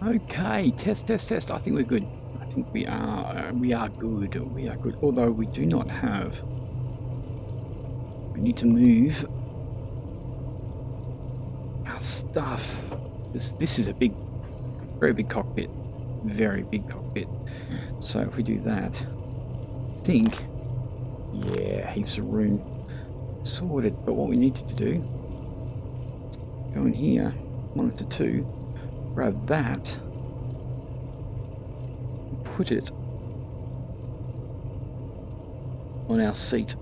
Okay, test. I think we're good. I think we are good. We are good. Although we do not have. We need to move our stuff. This is a big, very big cockpit. Very big cockpit. So if we do that, I think, yeah, heaps of room. Sorted. But what we needed to do, go in here, monitor 2, grab that, put it on our seat.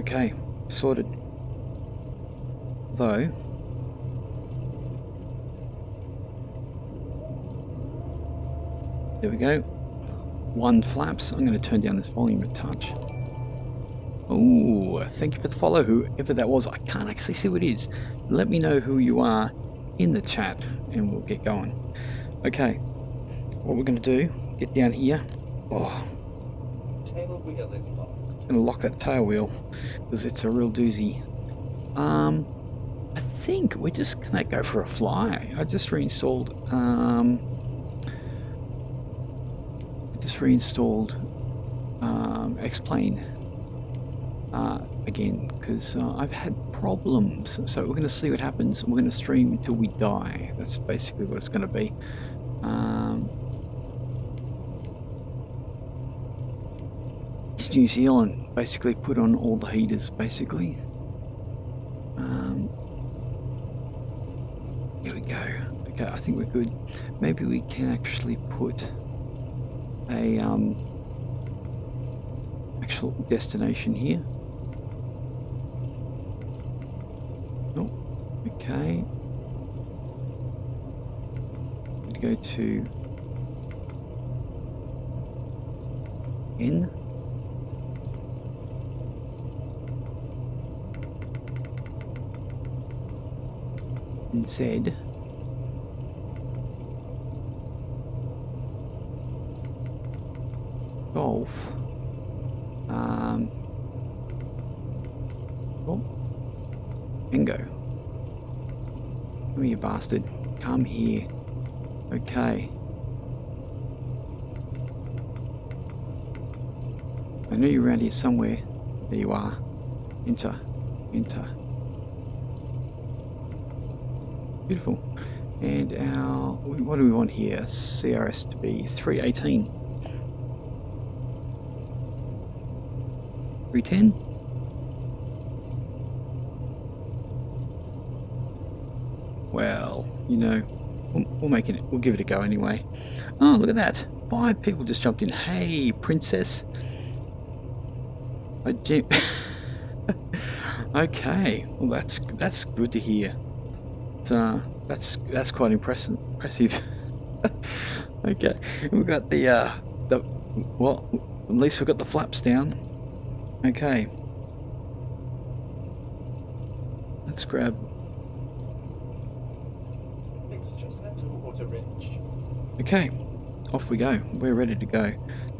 Okay, sorted. Though, there we go. One flaps. I'm going to turn down this volume a touch. Oh, thank you for the follow, whoever that was. I can't actually see what it is. Let me know who you are in the chat and we'll get going. Okay, what we're going to do, get down here. Oh, Tail wheel is locked. I'm going to lock that tail wheel because it's a real doozy. I think we're just going to go for a fly. I just reinstalled X-Plane again because I've had problems. So we're going to see what happens. We're going to stream until we die. That's basically what it's going to be. It's New Zealand. Basically put on all the heaters, basically. Here we go. Okay, I think we're good. Maybe we can actually put a actual destination here. Oh, okay. We go to N. And Z. Golf. Oh, bingo. Come here, you bastard. Come here. Okay. I know you're around here somewhere. There you are. Enter. Enter. Beautiful. And our, what do we want here? CRS to be 318. 310. Well, you know, we'll make it. We'll give it a go anyway. Oh, look at that! 5 people just jumped in. Hey, princess. Okay. Well, that's good to hear. That's quite impressive. Okay, we've got the well, at least we've got the flaps down. Okay, let's grab. Mixture set to water rich. Okay, off we go. We're ready to go.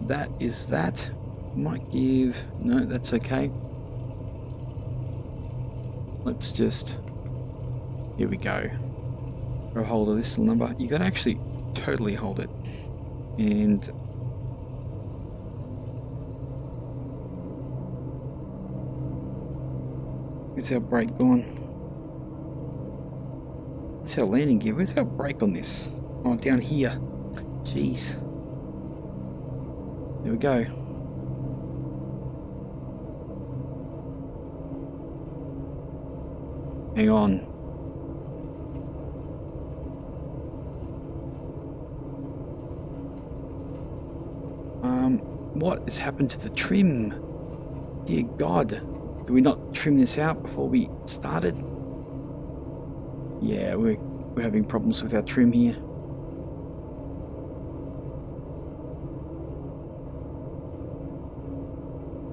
That is that. Might give. No, that's okay. Let's just. Here we go. Grab a hold of this number. You got to actually totally hold it. And where's our brake gone? Where's our landing gear? Where's our brake on this? Oh, down here. Jeez. There we go. Hang on. What has happened to the trim? Dear God, did we not trim this out before we started? Yeah, we're having problems with our trim here.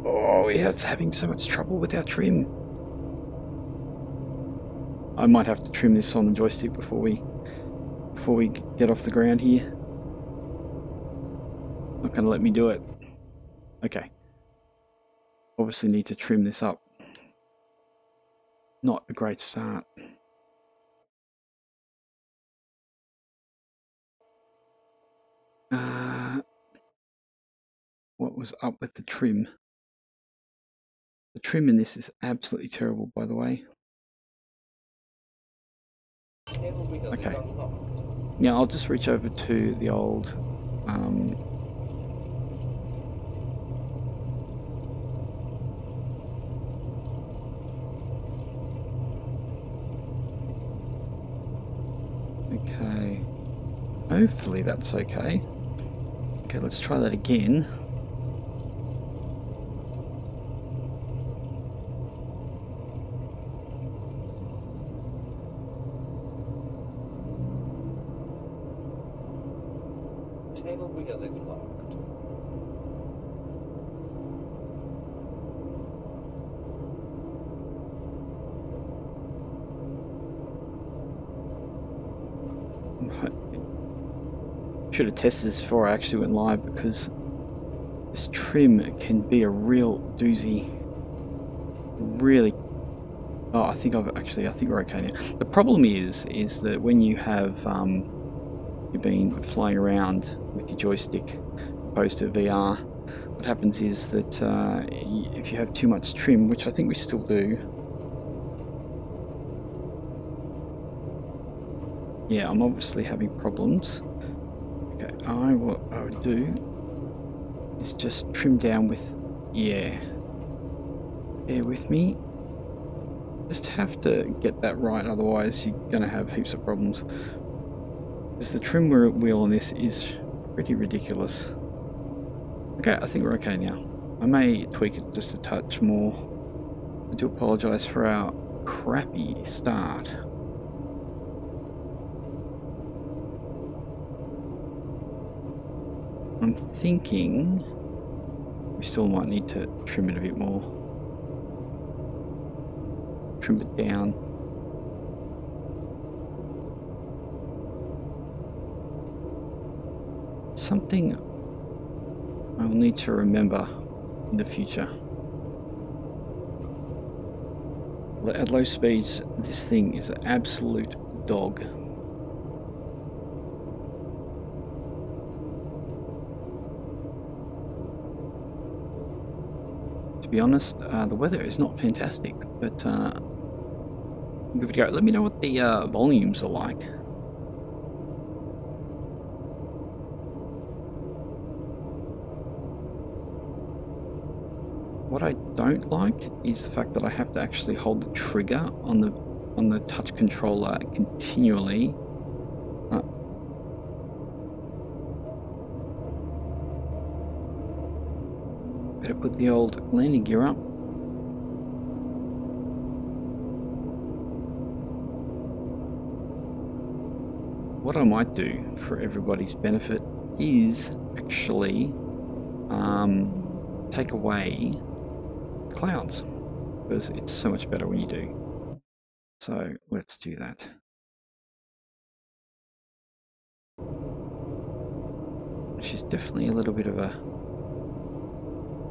Oh, we're having so much trouble with our trim. I might have to trim this on the joystick before we get off the ground here. Not going to let me do it. Okay. Obviously need to trim this up. Not a great start. what was up with the trim. The trim in this is absolutely terrible, by the way. Okay. Now I'll just reach over to the old okay. Hopefully that's okay. Okay, let's try that again. Table wheel is locked. Should have tested this before I actually went live, because this trim can be a real doozy. Really. Oh, I think we're okay now. The problem is that when you have you've been flying around with your joystick opposed to VR, what happens is that if you have too much trim, which I think we still do. Yeah, I'm obviously having problems. Okay, what I would do is just trim down with, yeah, bear with me. Just have to get that right, otherwise you're going to have heaps of problems. Because the trim wheel on this is pretty ridiculous. Okay, I think we're okay now. I may tweak it just a touch more. I do apologise for our crappy start. I'm thinking we still might need to trim it a bit more. Trim it down. Something I will need to remember in the future. At low speeds, this thing is an absolute dog. To be honest, the weather is not fantastic, but give it a go. Let me know what the volumes are like. What I don't like is the fact that I have to actually hold the trigger on the touch controller continually. Better put the old landing gear up. What I might do for everybody's benefit is actually take away clouds, because it's so much better when you do. So let's do that. Which is definitely a little bit of a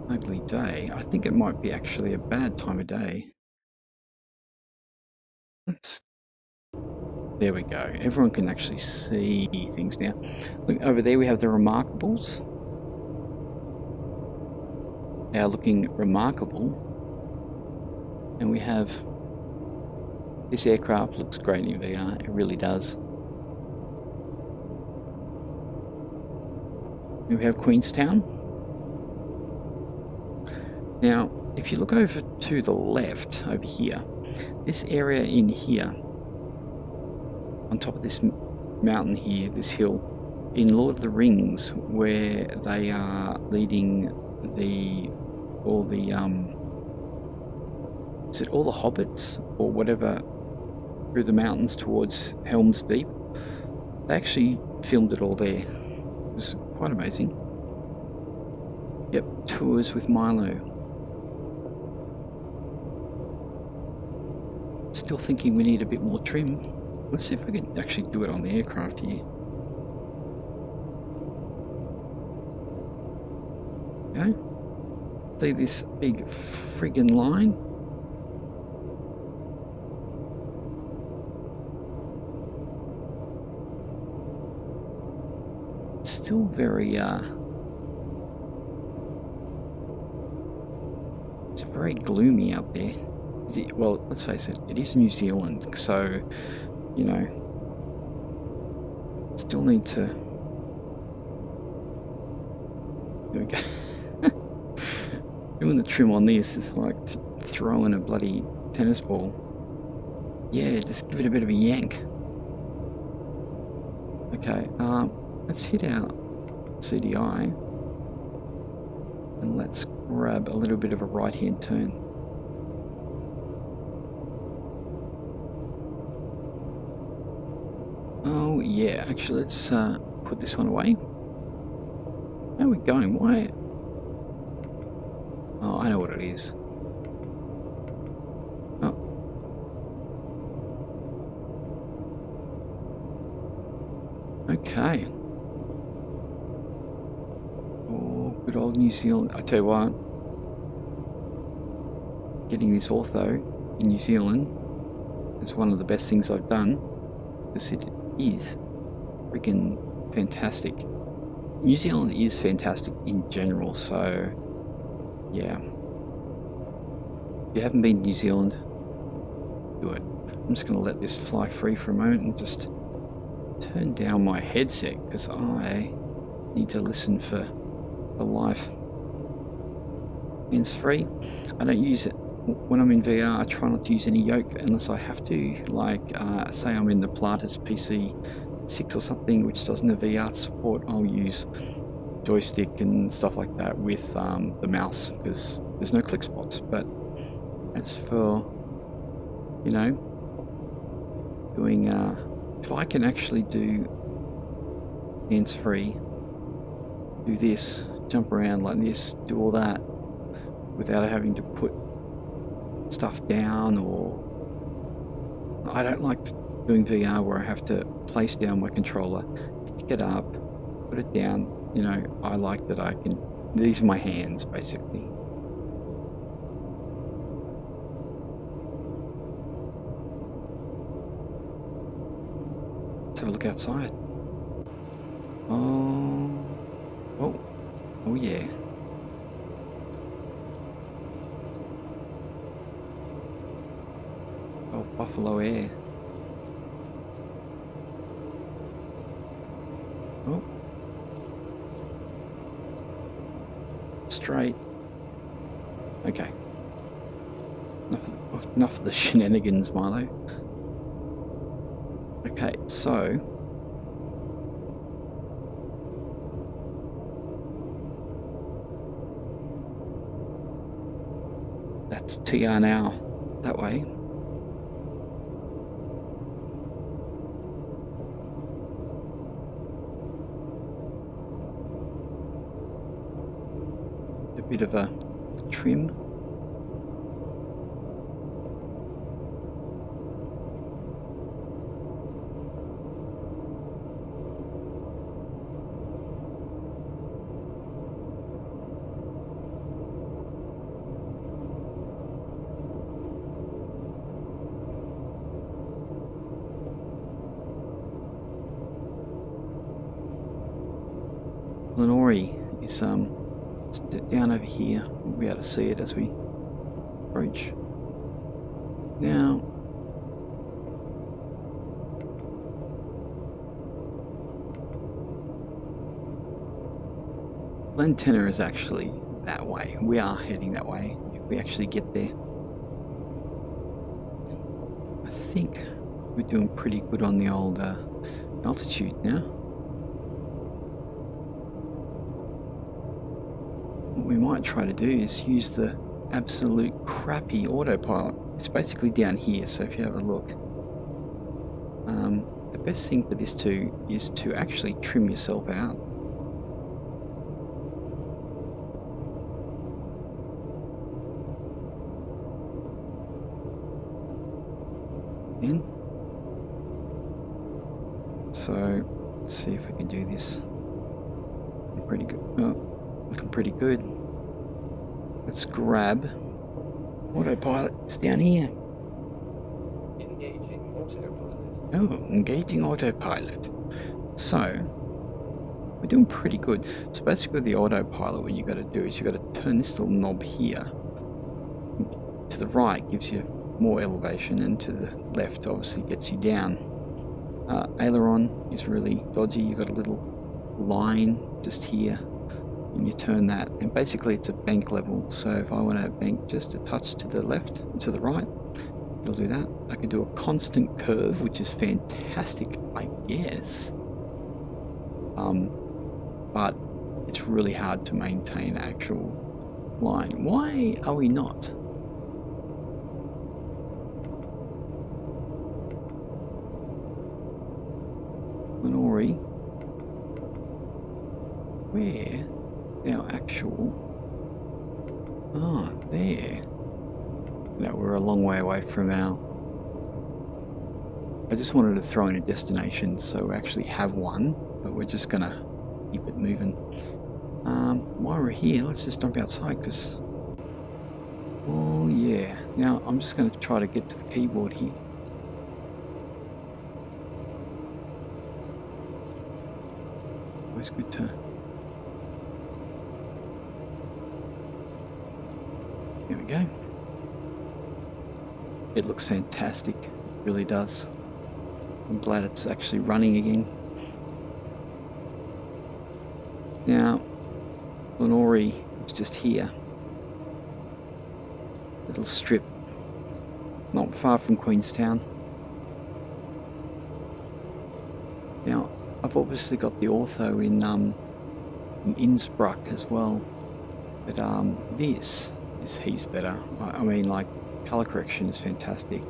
ugly day. I think it might be actually a bad time of day. There we go. Everyone can actually see things now. Look, over there we have the Remarkables. They are looking remarkable. And we have this aircraft. Looks great in VR. It really does. And we have Queenstown. Now, if you look over to the left, over here, this area in here, on top of this mountain here, this hill, in Lord of the Rings, where they are leading all the hobbits or whatever through the mountains towards Helm's Deep, they actually filmed it all there. It was quite amazing. Yep, tours with Milo. Still thinking we need a bit more trim. Let's see if we can actually do it on the aircraft here. Okay. See this big friggin' line? It's still very very gloomy out there. Well, let's face it, it is New Zealand, so, you know, still need to... There we go. Doing the trim on this is like throwing a bloody tennis ball. Yeah, just give it a bit of a yank. Okay, let's hit our CDI and let's grab a little bit of a right-hand turn. Oh yeah, actually let's put this one away. How are we going? Why? Oh, I know what it is. Oh. Okay. Oh, good old New Zealand. I tell you what, getting this ortho in New Zealand is one of the best things I've done, because it is freaking fantastic. New Zealand is fantastic in general, so yeah. If you haven't been to New Zealand, do it. I'm just going to let this fly free for a moment and just turn down my headset because I need to listen for life. Hands-free. I don't use it when I'm in VR. I try not to use any yoke unless I have to, like say I'm in the Pilatus PC6 or something which doesn't have VR support. I'll use joystick and stuff like that with the mouse because there's no click spots. But as for, you know, doing if I can actually do hands-free, do this, jump around like this, do all that without having to put stuff down, or I don't like doing VR where I have to place down my controller, pick it up, put it down. You know, I like that I can, these are my hands basically. Let's have a look outside. Oh yeah. Oh, buffalo air. Oh. Straight. Okay. Enough of the shenanigans, Milo. Okay, so that's TR now, that way. A bit of a trim. Lenore is down over here. We'll be able to see it as we approach. Now, Glentanner is actually that way. We are heading that way if we actually get there. I think we're doing pretty good on the old altitude now. What we might try to do is use the absolute crappy autopilot. It's basically down here, so if you have a look, the best thing for this is to actually trim yourself out. In. So let's see if we can do this. Pretty good. Oh, looking pretty good. Let's grab autopilot. It's down here. Engaging autopilot. Oh, engaging autopilot. So we're doing pretty good. So basically, the autopilot, what you got to do is you got to turn this little knob here. to the right gives you more elevation, and to the left obviously gets you down. Aileron is really dodgy. You've got a little line just here, and you turn that, and basically it's a bank level. So if I want to bank just a touch to the left and to the right, it'll do that. I can do a constant curve, which is fantastic, I guess. But it's really hard to maintain actual line. Why are we not? Lenore, where our actual... Ah, there. No, we're a long way away from our... I just wanted to throw in a destination so we actually have one, but we're just gonna keep it moving. While we're here, let's just jump outside, because... Oh yeah. Now, I'm just gonna try to get to the keyboard here. Always good to... There we go. It looks fantastic, it really does. I'm glad it's actually running again. Now, Lenore is just here. Little strip, not far from Queenstown. Now, I've obviously got the ortho in Innsbruck as well, but this is heaps better. I mean, like, color correction is fantastic.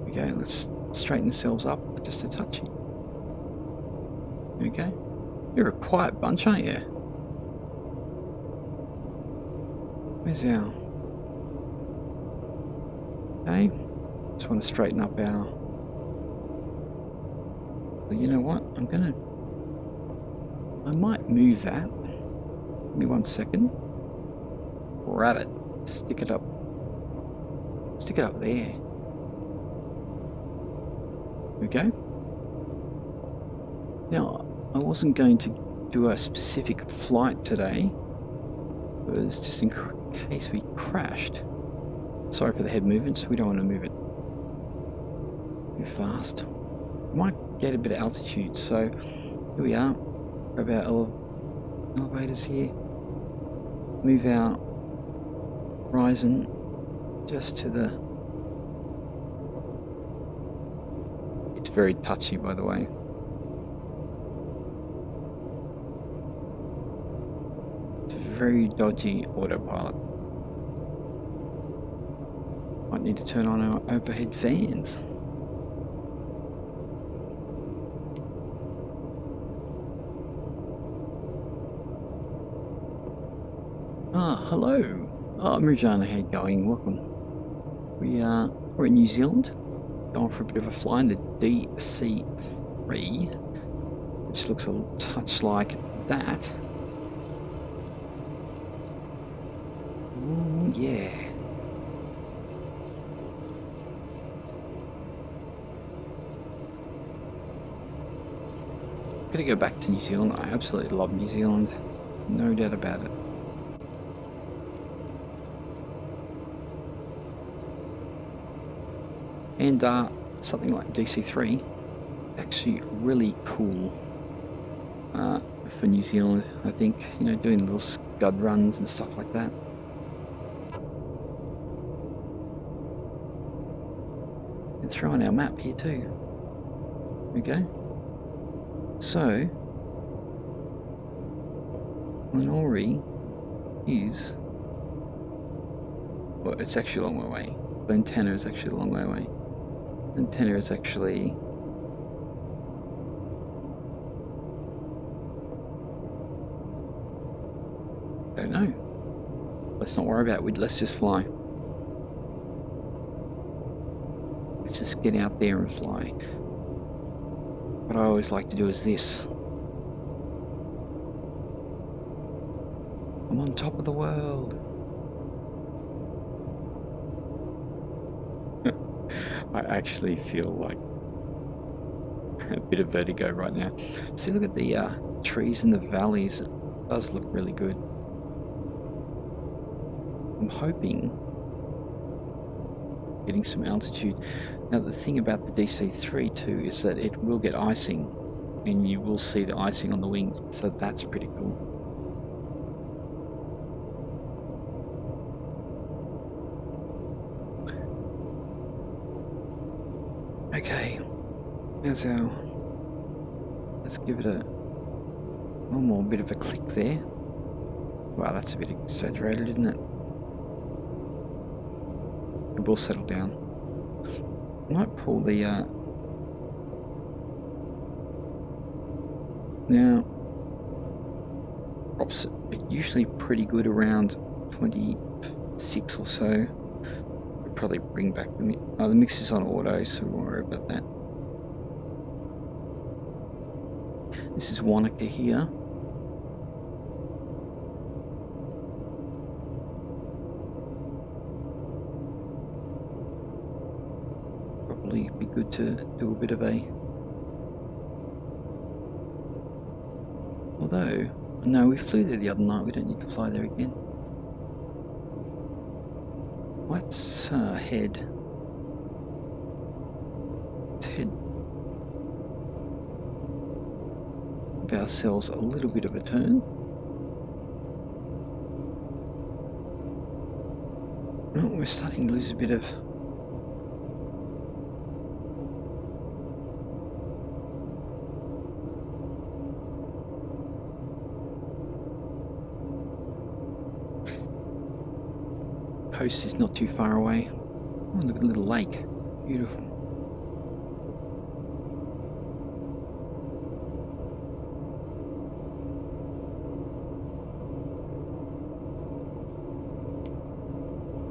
Okay, let's straighten ourselves up just a touch. Okay, you're a quiet bunch, aren't you? Where's our... Okay, just want to straighten up our... Well, you know what? I might move that. Give me 1 second. Grab it. Stick it up. Stick it up there. Okay. Now, I wasn't going to do a specific flight today. It was just in case we crashed. Sorry for the head movements. We don't want to move it too fast. Might get a bit of altitude. So here we are. Grab our elevators here. Move our horizon just to the... It's very touchy, by the way. It's a very dodgy autopilot. Might need to turn on our overhead fans. Hello. Mirjana, how you going? Welcome. We're in New Zealand, going for a bit of a fly in the DC3, which looks a touch like that. Ooh, yeah. Gotta go back to New Zealand. I absolutely love New Zealand, no doubt about it. And something like DC3, actually really cool for New Zealand, I think. You know, doing little scud runs and stuff like that. And throw in our map here too. There we go. So, Lenore is... Well, it's actually a long way away. Glentanner is actually a long way away. Glentanner is actually... Don't know. Let's not worry about it. Let's just fly. Let's just get out there and fly. What I always like to do is this. I'm on top of the world. I actually feel like a bit of vertigo right now. See, look at the trees in the valleys. It does look really good. I'm hoping getting some altitude. Now the thing about the DC3 too is that it will get icing, and you will see the icing on the wing, so that's pretty cool. Okay, there's our, let's give it a one more bit of a click there. Wow, that's a bit exaggerated, isn't it? It will settle down. I might pull the now props are usually pretty good around 26 or so. We'll probably bring back the mix. Oh, the mix is on auto, so we won't worry about that. This is Wanaka here. Probably be good to do a bit of a, although no, we flew there the other night, we don't need to fly there again. Let's head give ourselves a little bit of a turn. Oh, we're starting to lose a bit of coast is not too far away. Oh, look at the little lake. Beautiful.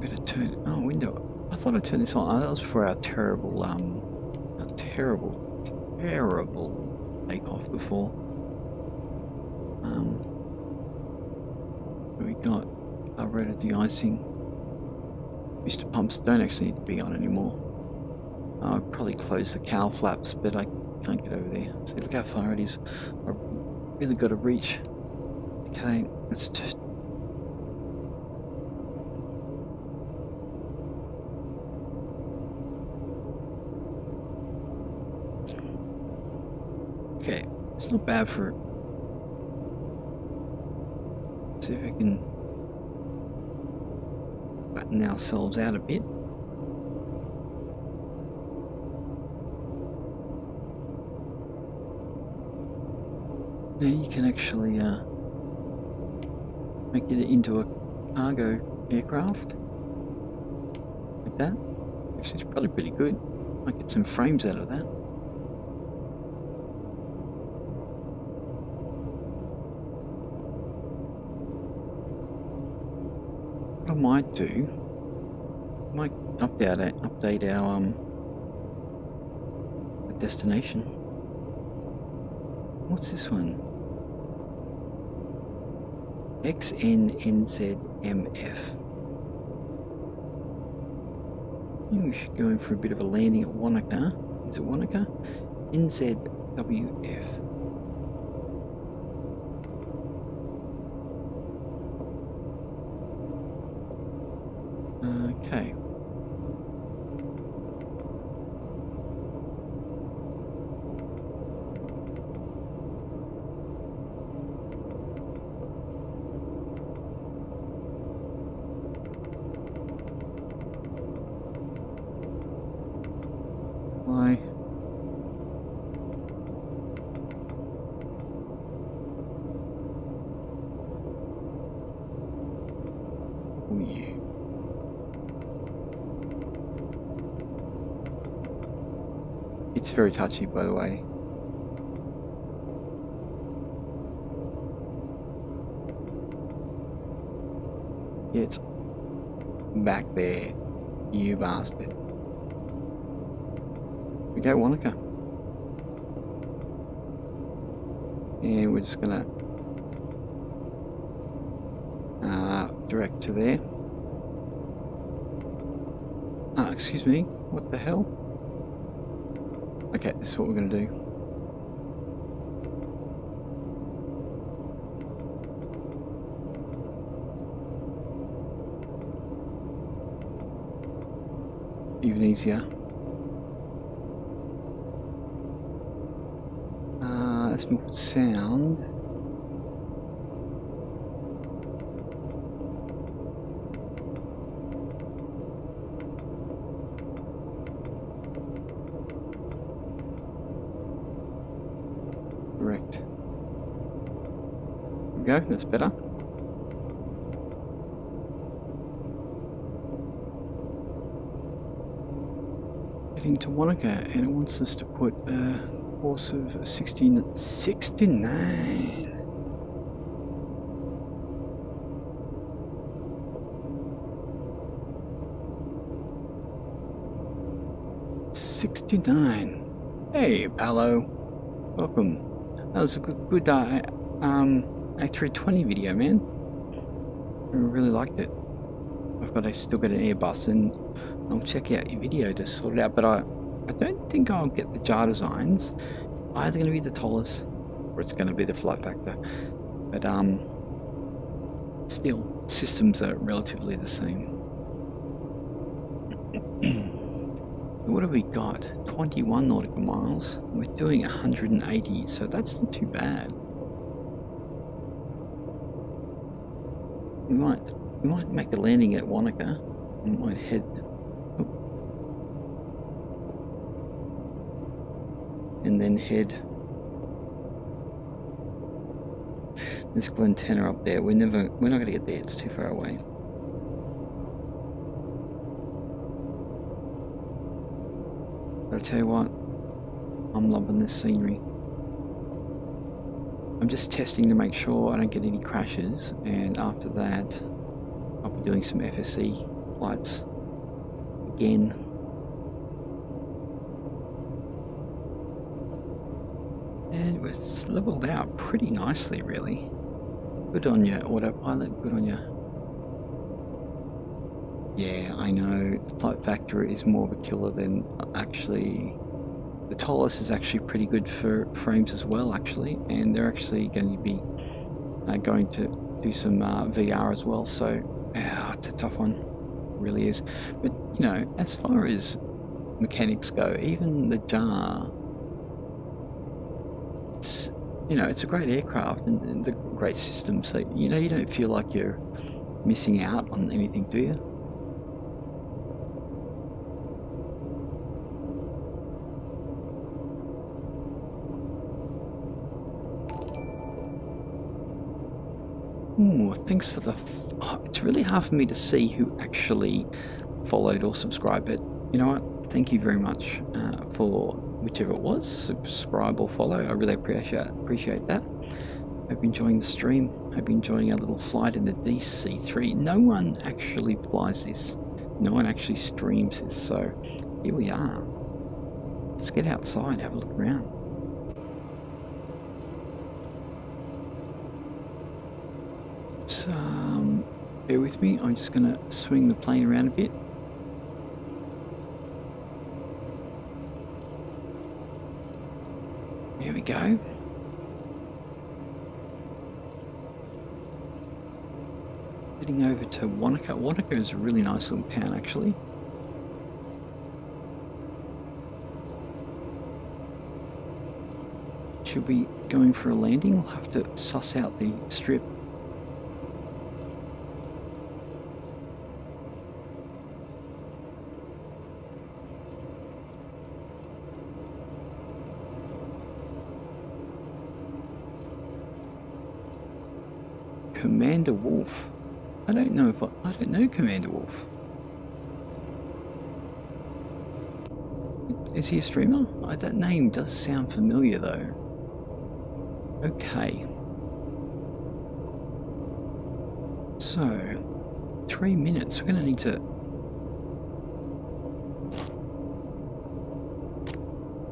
Better turn. Oh, window. I thought I turned this on. Oh, that was for our terrible, terrible takeoff before. What we got? Carburetor de-icing. Booster pumps don't actually need to be on anymore. I'll probably close the cowl flaps, but I can't get over there. See, look how far it is. I've really got to reach. Okay, let's just. Okay, it's not bad for. See if we can flatten ourselves out a bit. Now you can actually make it into a cargo aircraft like that. Actually, it's probably pretty good. Might get some frames out of that. What I might do, I might update our destination. What's this one? XNNZMF. I think we should go in for a bit of a landing at Wanaka. Is it Wanaka? NZWF. Okay. Why? Oh yeah. It's very touchy, by the way. Get back there, you bastard. We go Wanaka. And we're just gonna direct to there. Ah, excuse me, what the hell? Okay, this is what we're gonna do. even easier. Let's move sound. Correct. There we go, that's better. Heading to Wanaka, and it wants us to put a course of 69. 69. Hey, Paolo. Welcome. That was a good A320 video, man. I really liked it. I still got an Airbus, and I'll check out your video to sort it out. But I don't think I'll get the jar designs. It's either going to be the Tolus or it's going to be the Flight Factor. But still, systems are relatively the same. What have we got? 21 nautical miles. We're doing 180, so that's not too bad. We might make a landing at Wanaka. We might head. And then head. There's Glentanner up there. We're not going to get there. It's too far away. But I tell you what, I'm loving this scenery. I'm just testing to make sure I don't get any crashes, and after that I'll be doing some FSC flights again. And it's leveled out pretty nicely, really. Good on you, autopilot, good on you. Yeah, I know, the Flight Factor is more of a killer than actually. The Tolus is actually pretty good for frames as well, actually, and they're actually going to be going to do some VR as well, so it's a tough one, it really is. But, you know, as far as mechanics go, even the jar, it's, you know, it's a great aircraft and the great system, so, you know, you don't feel like you're missing out on anything, do you? Ooh, thanks for the... it's really hard for me to see who actually followed or subscribed, but you know what? Thank you very much for whichever it was, subscribe or follow. I really appreciate that. Hope you're enjoying the stream. Hope you're enjoying our little flight in the DC3. No one actually flies this. No one actually streams this, so here we are. Let's get outside, have a look around. Bear with me, I'm just going to swing the plane around a bit. There we go. Heading over to Wanaka. Wanaka is a really nice little town, actually. Should we be going for a landing? We'll have to suss out the strip. Commander Wolf. I don't know if I don't know Commander Wolf. Is he a streamer? That name does sound familiar though. Okay. So 3 minutes. We're gonna need to.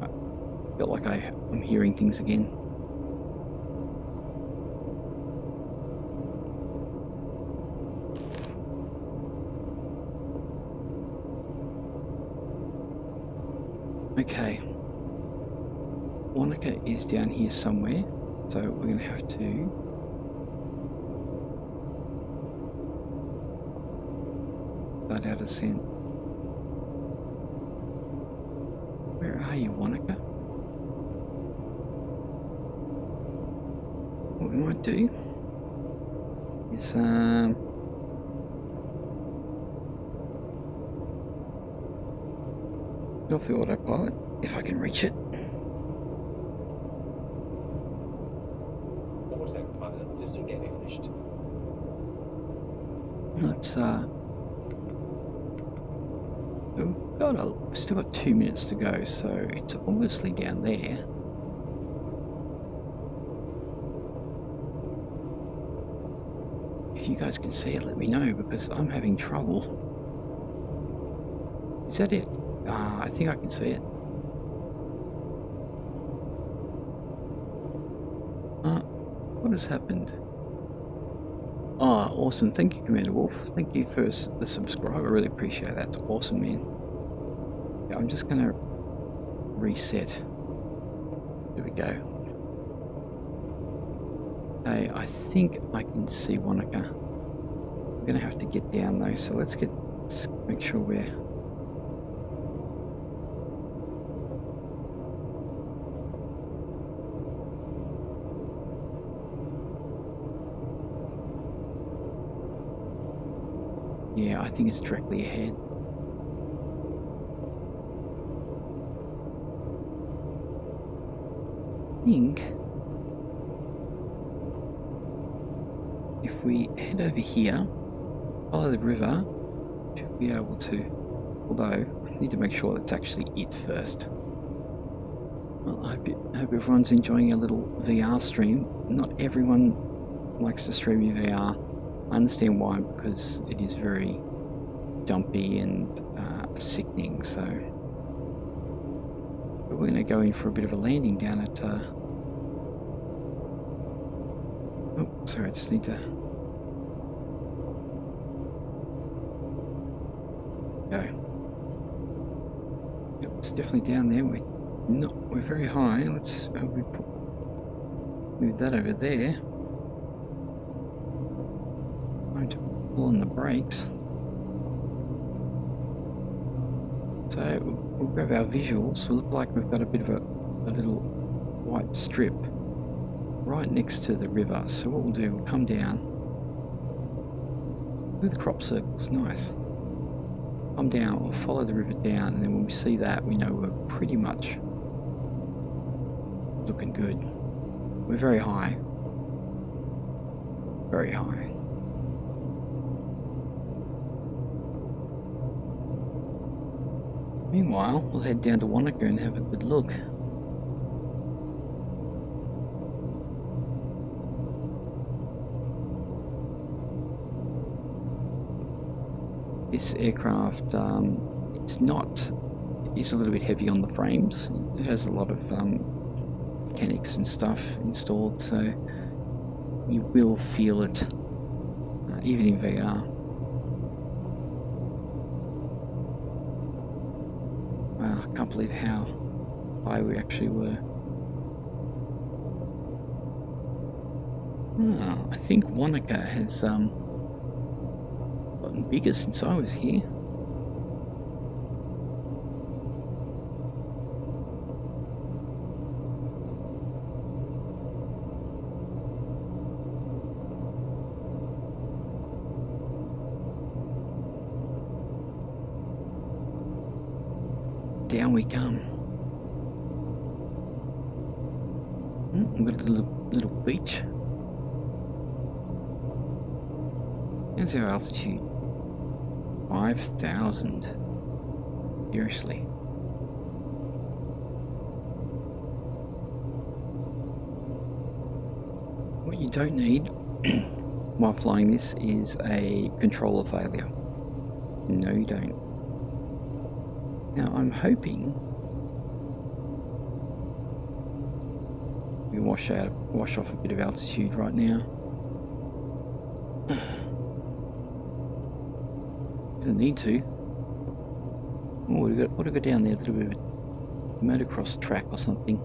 I feel like I'm hearing things again. Okay, Wanaka is down here somewhere, so we're going to have to start our descent. are you, Wanaka? What we might do is get off the autopilot if I can reach it. Autopilot disengaged. Let's we've still got 2 minutes to go, so it's obviously down there. If you guys can see it, let me know, because I'm having trouble. Is that it? I think I can see it. What has happened? Oh, awesome. Thank you, Commander Wolf. Thank you for the subscribe. I really appreciate that. That's awesome, man. Yeah, I'm just going to reset. There we go. Okay, I think I can see Wanaka. I'm going to have to get down though, so let's make sure we're... Yeah, I think it's directly ahead. I think if we head over here, follow the river, should be able to, although I need to make sure that's actually it first. Well, I hope everyone's enjoying a little VR stream. Not everyone likes to stream in VR. I understand why, because it is very jumpy and sickening, so... But we're going to go in for a bit of a landing down at... Oh, sorry, I just need to... Go. Yep, it's definitely down there. We're very high. Let's move that over there. Time to pull on the brakes. So we'll grab our visuals. We look like we've got a bit of a little white strip right next to the river. So what we'll do, we'll come down with the crop circles. Nice. Come down, we'll follow the river down, and then when we see that, we know we're pretty much looking good. We're very high. Very high. Meanwhile, we'll head down to Wanaka and have a good look. This aircraft, it is a little bit heavy on the frames. It has a lot of mechanics and stuff installed, so you will feel it, even in VR. Wow, I can't believe how high we actually were. Oh, I think Wanaka has gotten bigger since I was here. Down we come. We've got a little beach. How's our altitude? 5,000. Seriously. What you don't need while flying this is a controller failure. No, you don't. Now I'm hoping we wash off a bit of altitude right now. Don't need to. Oh, what do we got down there? A little bit of a motocross track or something.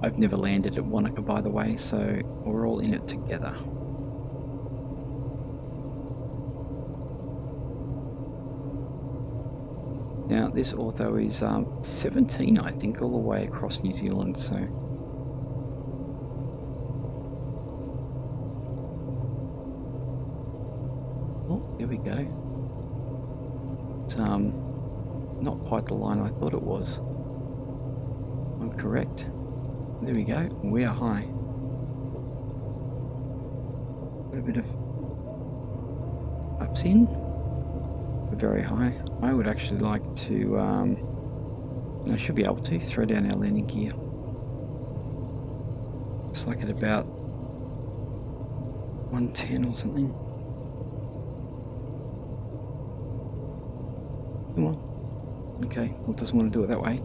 I've never landed at Wanaka, by the way, so we're all in it together. Now this ortho is 17, I think, all the way across New Zealand, so... Oh, there we go. It's not quite the line I thought it was. I'm correct. There we go. We are high. Got a bit of ups in. We're very high. I would actually like to, I should be able to throw down our landing gear. Looks like at about 110 or something. Come on. Okay, well, it doesn't want to do it that way.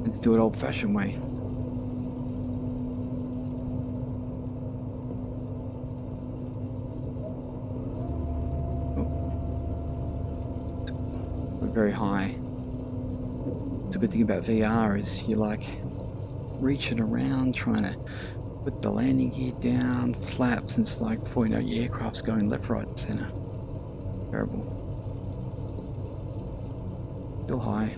Let's do it old-fashioned way. Oh. We're very high. It's a good thing about VR is you're like reaching around trying to put the landing gear down, flaps, and it's like before you know your aircraft's going left, right, and centre. Terrible. Still high.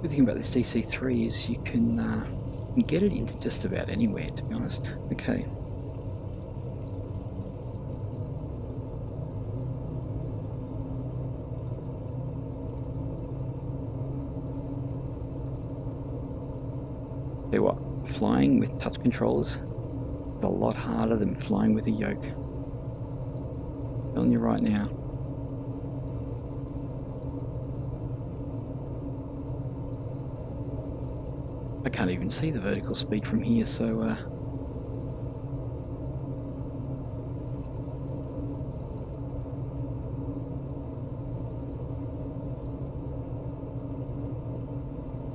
The thing about this DC3 is you can get it into just about anywhere, to be honest. Okay. Tell you what, flying with touch controllers is a lot harder than flying with a yoke. I'm telling you right now. I can't even see the vertical speed from here, so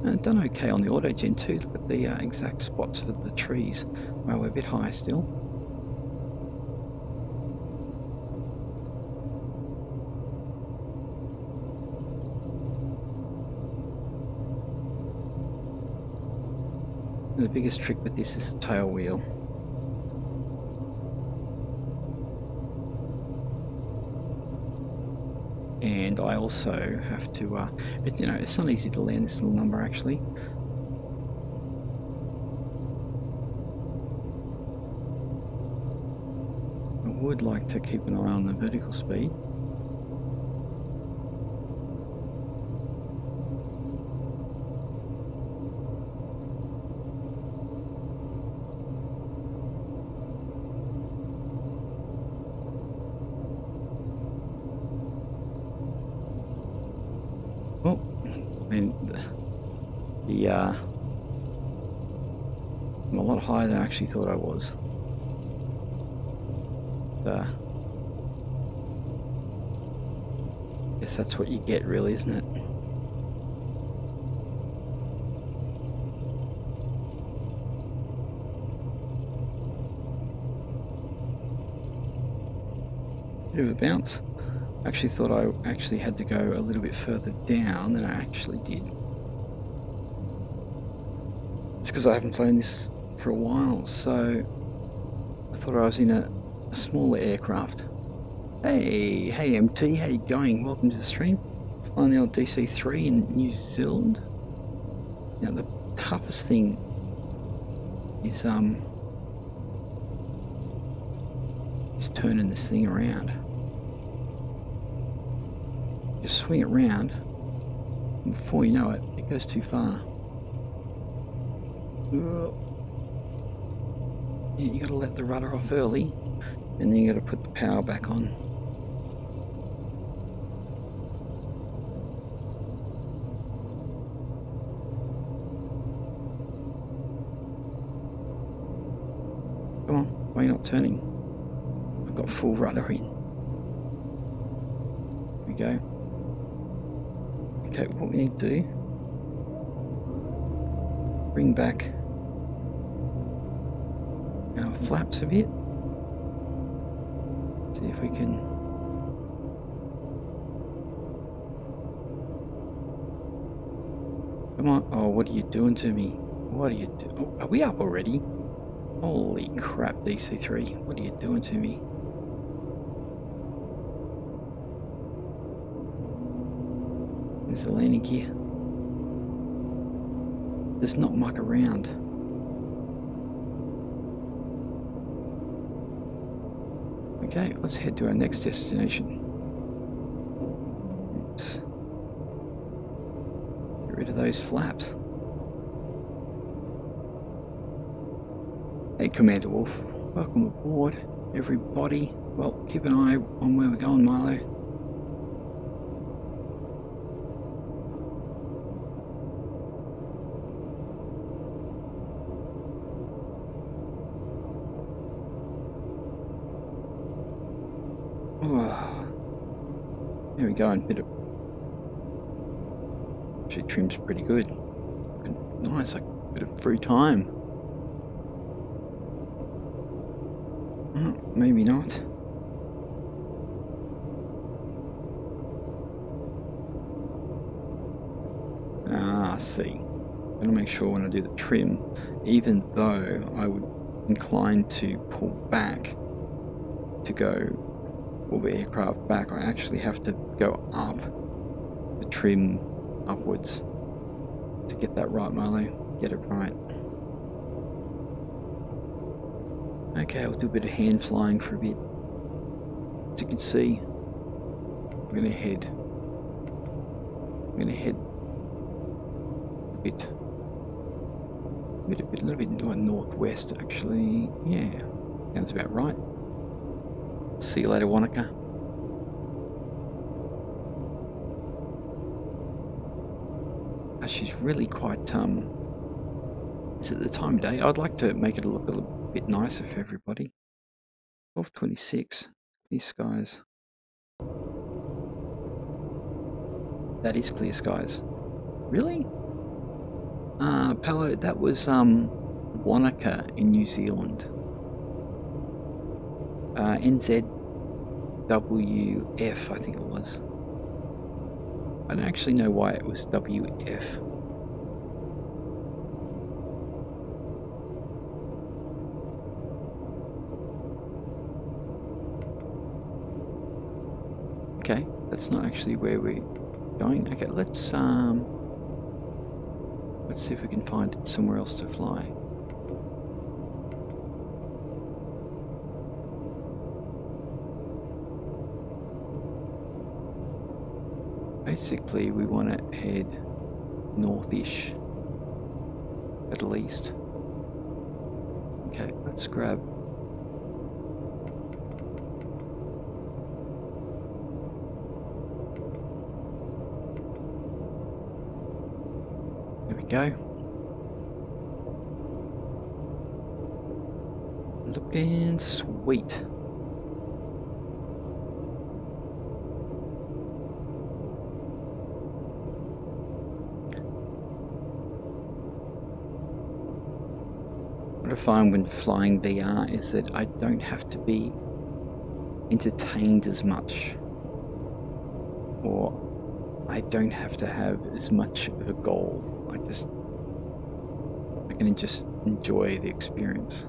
I've done okay on the auto gen too. Look at the exact spots for the trees. Well, we're a bit high still. The biggest trick with this is the tail wheel. And I also have to, you know, it's not easy to land this little number actually. I would like to keep an eye on the vertical speed. I'm a lot higher than I actually thought I was. Guess that's what you get, really, isn't it? Bit of a bounce. I actually thought I actually had to go a little bit further down than I actually did. It's because I haven't flown this for a while, so I thought I was in a smaller aircraft. Hey MT, how you going? Welcome to the stream. Flying the old DC3 in New Zealand. Now the toughest thing is turning this thing around. Just swing it round, and before you know it, it goes too far. Yeah, you got to let the rudder off early, and then you got to put the power back on. Come on, why are you not turning? I've got full rudder in. Here we go. Okay, what we need to do bring back our flaps a bit. See if we can. Come on. Oh, what are you doing to me? What are you doing? Oh, are we up already? Holy crap, DC3. What are you doing to me? There's the landing gear. Does not muck around. Okay, let's head to our next destination. Oops. Get rid of those flaps. Hey, Commander Wolf. Welcome aboard, everybody. Well, keep an eye on where we're going, Milo. There we go, and actually trim's pretty good. Looking nice, like a bit of free time. Oh, maybe not. Ah, I see. I'm gonna make sure when I do the trim, even though I would incline to pull back to go pull the aircraft back, I actually have to go up the trim upwards to get that right, Milo. Get it right. Okay, I'll do a bit of hand flying for a bit. As you can see, I'm gonna head a little bit northwest actually. Yeah, sounds about right. See you later, Wanaka. She's really quite, is it the time of day? I'd like to make it look a little bit nicer for everybody. 12:26, clear skies. That is clear skies. Really? Palo, that was, Wanaka in New Zealand. NZWF, I think it was. I don't actually know why it was WF. Okay, that's not actually where we're going. Okay, let's see if we can find somewhere else to fly. Basically, we want to head northish, at least. Okay, let's grab. There we go. Looking sweet. What I find when flying VR is that I don't have to be entertained as much, or I don't have to have as much of a goal. I can just enjoy the experience.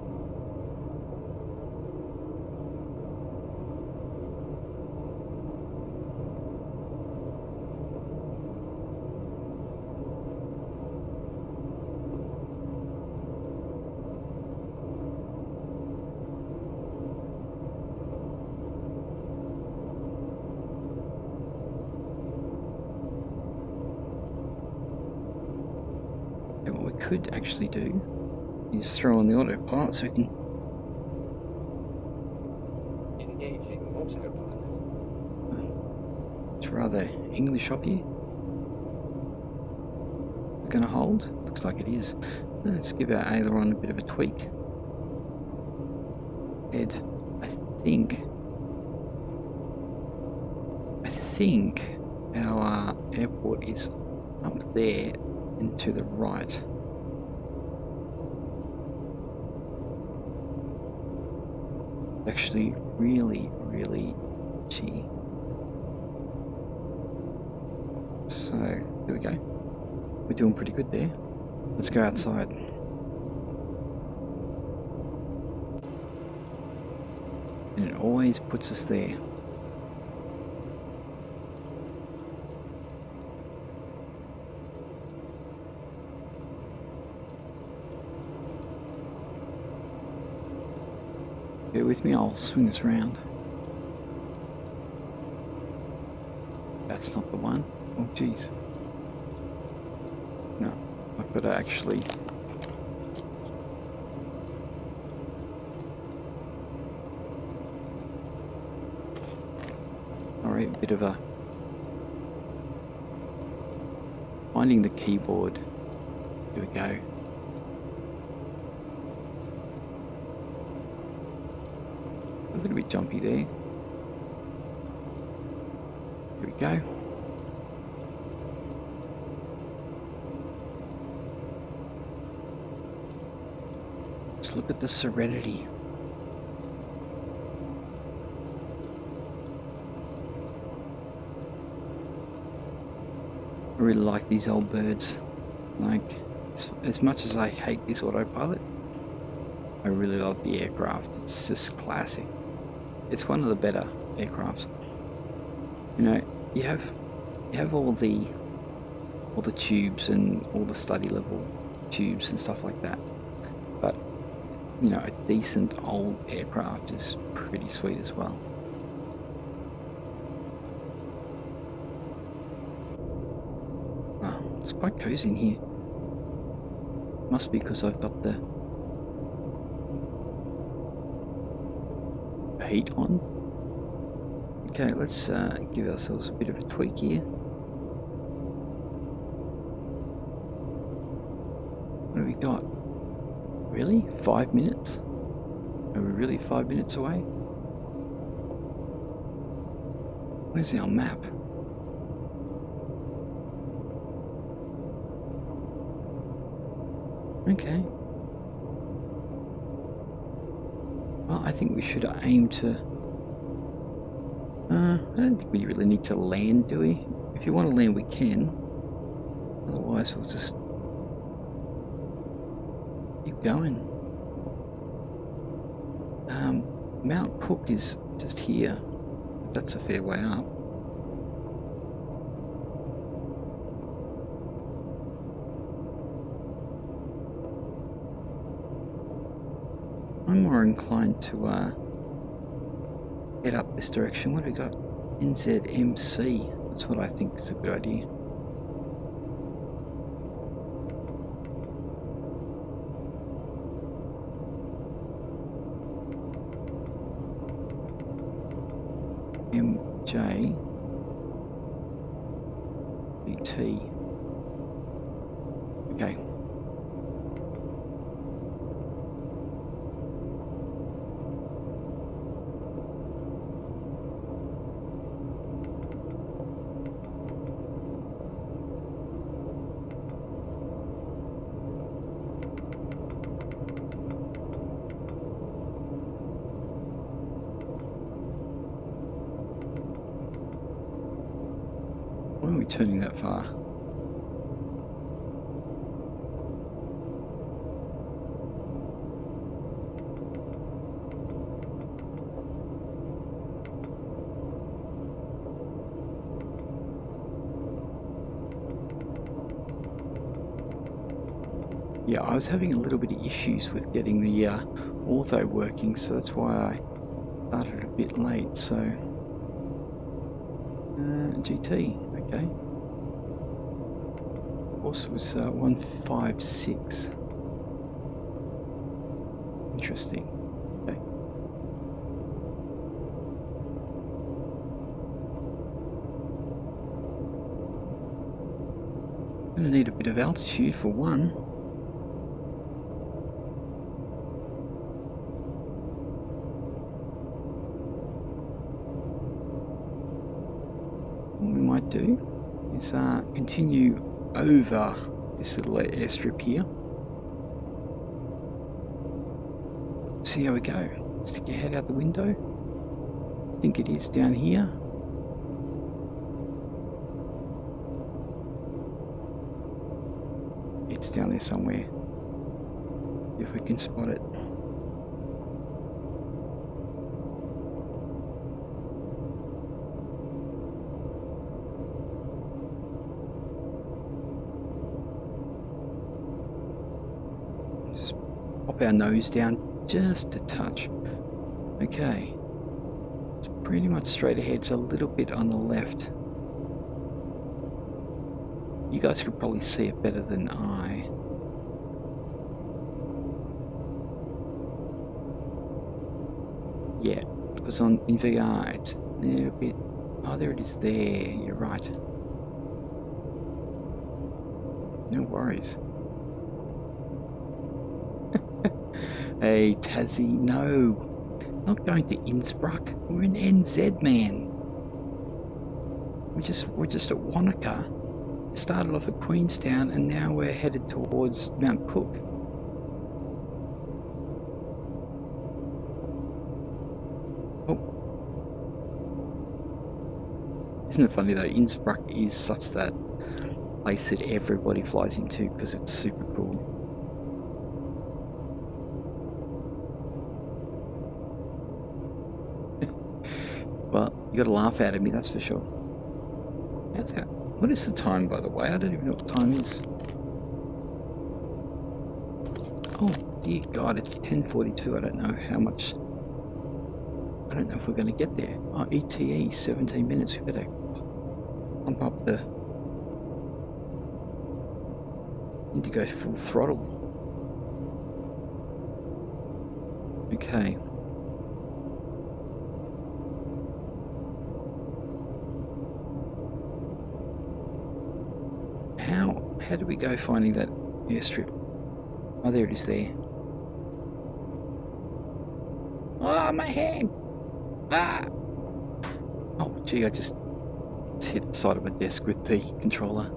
Could actually do is throw on the autopilot so we can engaging autopilot. It's rather English of you. Gonna hold? Looks like it is. Let's give our aileron a bit of a tweak. Ed, I think our airport is up there and to the right. Actually really, really itchy. So, there we go. We're doing pretty good there. Let's go outside. And it always puts us there. Bear with me, I'll swing this around. That's not the one. Oh jeez. No, I've got to actually... Sorry, a bit of a... Finding the keyboard. Here we go. A little bit jumpy there. Here we go. Just look at the serenity. I really like these old birds. Like, as much as I hate this autopilot, I really love the aircraft. It's just classic. It's one of the better aircrafts. You know, you have all the tubes and all the study level tubes and stuff like that. But you know, a decent old aircraft is pretty sweet as well. Oh, it's quite cozy in here. Must be because I've got the heat on. Okay, let's give ourselves a bit of a tweak here. What have we got? Really? 5 minutes? Are we really 5 minutes away? Where's our map? Okay. Well, I think we should aim to... I don't think we really need to land, do we? If you want to land, we can. Otherwise, we'll just keep going. Mount Cook is just here. That's a fair way up. I'm more inclined to head up this direction. What have we got? NZMC. That's what I think is a good idea. MJ BT. Okay. Why are we turning that far? Yeah, I was having a little bit of issues with getting the ortho working, so that's why I started a bit late. So GT, okay. Course was 156. Interesting. Okay. Gonna need a bit of altitude for one. What we might do is continue over this little airstrip here. See how we go. Stick your head out the window. I think it is down here. It's down there somewhere. If we can spot it. Just pop our nose down just a touch. Okay. It's pretty much straight ahead. It's a little bit on the left. You guys could probably see it better than I. Yeah, because in VR it's a little bit... Oh, there it is there. You're right. No worries. Hey, Tassie, no. Not going to Innsbruck. We're in NZ, man. We're just at Wanaka. Started off at Queenstown and now we're headed towards Mount Cook. Oh. Isn't it funny though, Innsbruck is such that place that everybody flies into because it's super cool. Well, you gotta laugh out at me, that's for sure. How's that? What is the time, by the way? I don't even know what the time is. Oh, dear God, it's 10:42. I don't know how much... I don't know if we're going to get there. Oh, ETE, 17 minutes. We better pump up the... Need to go full throttle. Okay. How do we go finding that airstrip? Oh, there it is there. Oh, my hand! Ah! Oh, gee, I just hit the side of my desk with the controller.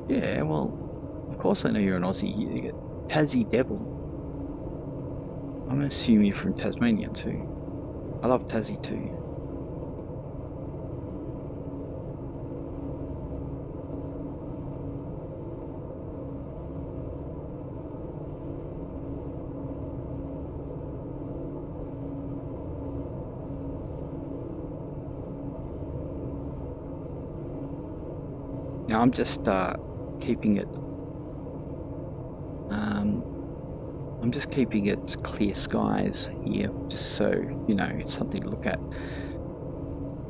Yeah, well, of course I know you're an Aussie. You get Tassie Devil. I'm gonna assume you're from Tasmania too. I love Tassie too. Now I'm just keeping it. I'm just keeping it clear skies here, just so you know it's something to look at.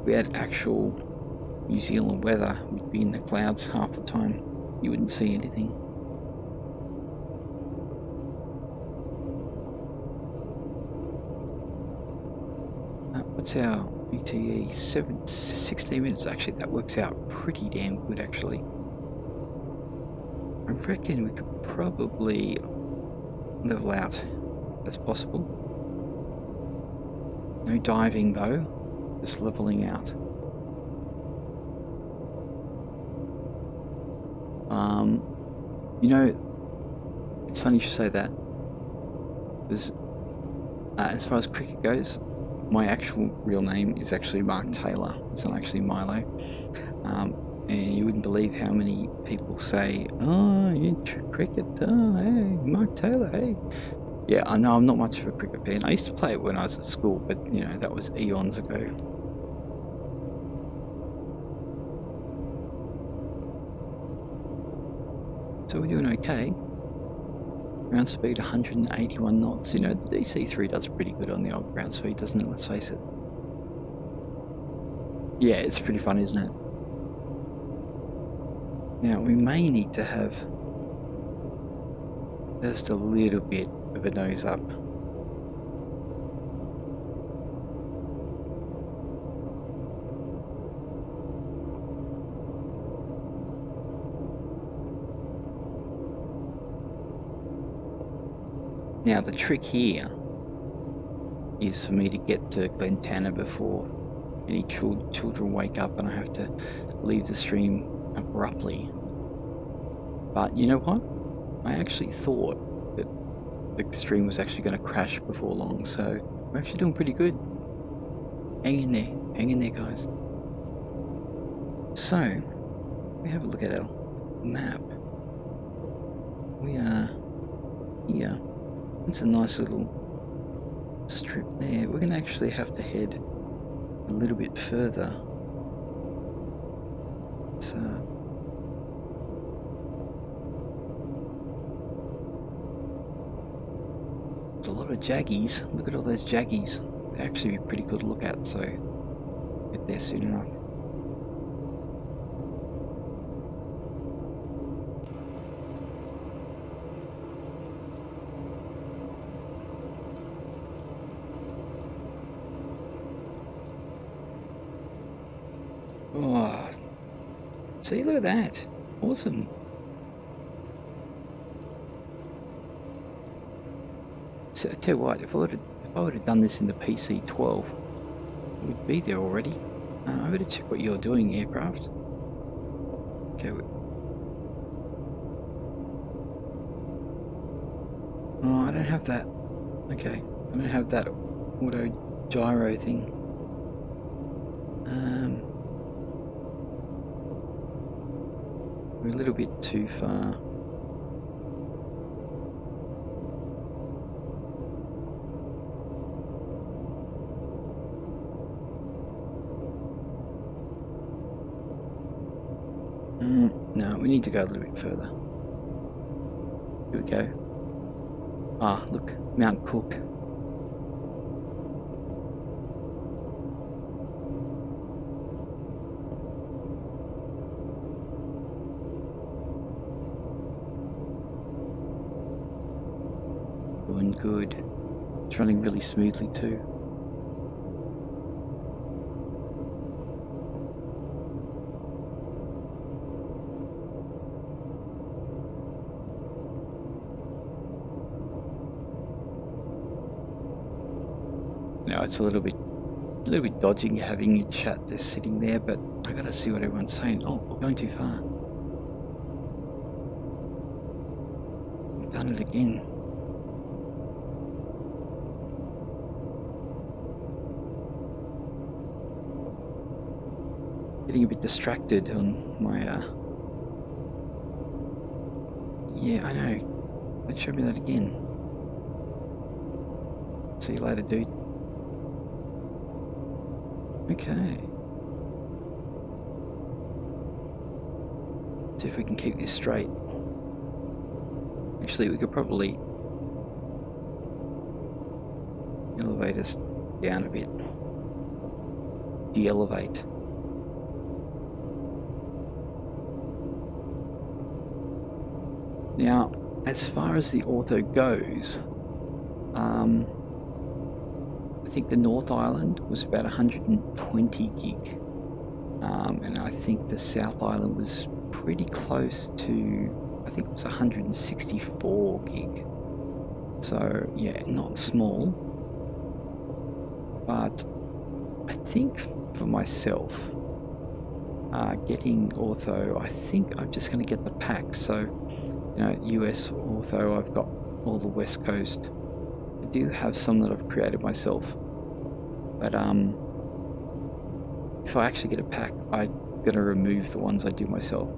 If we had actual New Zealand weather, we'd be in the clouds half the time. You wouldn't see anything. What's our ETE? 16 minutes. Actually, that works out pretty damn good, actually. I reckon we could probably level out. That's possible. No diving, though. Just leveling out. You know, it's funny you should say that. Because as far as cricket goes, my actual real name is actually Mark Taylor. It's not actually Milo. And you wouldn't believe how many people say, "Oh, you cricket? Oh, hey, Mark Taylor, hey." Yeah, I know I'm not much of a cricket fan. I used to play it when I was at school, but you know that was eons ago. So we're doing okay. Ground speed 181 knots. You know, the DC3 does pretty good on the old ground speed, doesn't it? Let's face it. Yeah, it's pretty fun, isn't it? Now, we may need to have just a little bit of a nose up. Now the trick here is for me to get to Glentanner before any children wake up and I have to leave the stream abruptly. But you know what? I actually thought that the stream was actually going to crash before long, so we're actually doing pretty good. Hang in there, guys. So, we have a look at our map. We are here. It's a nice little strip there. We're going to actually have to head a little bit further. So, there's a lot of jaggies. Look at all those jaggies. They're actually pretty good to look at, so get there soon enough. Oh, see, look at that. Awesome. So I tell you what, if I would have done this in the PC12, it would be there already. I better check what you're doing, aircraft. Okay. Oh, I don't have that. Okay, I don't have that auto gyro thing. We're a little bit too far. No, we need to go a little bit further. Here we go. Ah, look, Mount Cook. Doing good. It's running really smoothly too. Now it's a little bit dodgy having your chat just sitting there, but I gotta see what everyone's saying. Oh, we're going too far. We've done it again. Getting a bit distracted on my yeah, I know. Don't show me that again. See you later, dude. Okay. See if we can keep this straight. Actually, we could probably elevate us down a bit. De-elevate. Now, as far as the ortho goes, I think the North Island was about 120 gig, and I think the South Island was pretty close to, I think it was 164 gig. So yeah, not small, but I think for myself, getting ortho, I think I'm just going to get the pack. So, you know, US ortho, I've got all the West Coast. I do have some that I've created myself, but if I actually get a pack, I'm gonna remove the ones I do myself.